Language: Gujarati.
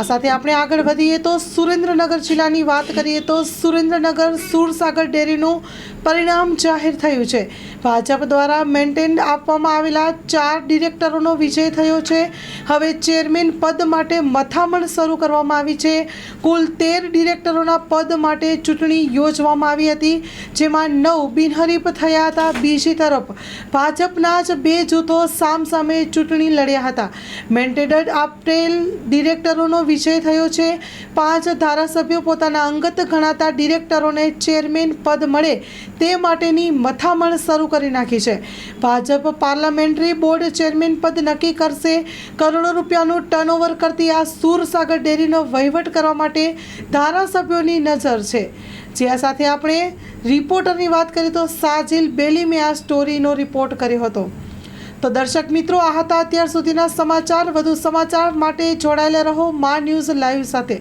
આ સાથે આપણે આગળ વધીએ તો સુરેન્દ્રનગર જિલ્લાની વાત કરીએ તો સુરેન્દ્રનગર સુરસાગર ડેરીનું પરિણામ જાહેર થયું છે। ભાજપ દ્વારા મેન્ટેન આપવામાં આવેલા 4 ડિરેક્ટરોનો વિજય થયો છે। હવે ચેરમેન પદ માટે મથામણ શરૂ કરવામાં આવી છે। કુલ 13 ડિરેક્ટરોના પદ માટે ચૂંટણી યોજવામાં આવી હતી, જેમાં 9 બિનહરીફ થયા હતા। બીજી તરફ ભાજપના જ 2 જૂથો સામસામે ચૂંટણી લડ્યા હતા। મેન્ટેડ આપેલ ડિરેક્ટરોનો વિજય થયો છે। 5 ધારાસભ્યો પોતાના અંગત ગણાતા ડિરેક્ટરોને ચેરમેન પદ મળે તે માટેની મથામણ શરૂ કરી નાખી છે। ભાજપ પાર્લામેન્ટરી બોર્ડ ચેરમેન પદ નક્કી કરશે। કરોડો રૂપિયાનું ટર્નઓવર કરતી આ સુરસાગર ડેરીનો વહીવટ કરવા માટે ધારાસભ્યોની નજર છે। જે આ સાથે આપણે રિપોર્ટરની વાત કરીએ તો સાજિલ બેલીમે આ સ્ટોરીનો રિપોર્ટ કર્યો હતો। તો દર્શક મિત્રો, આ હતા અત્યાર સુધીના સમાચાર। વધુ સમાચાર માટે જોડાયેલા રહો મા ન્યૂઝ લાઈવ સાથે।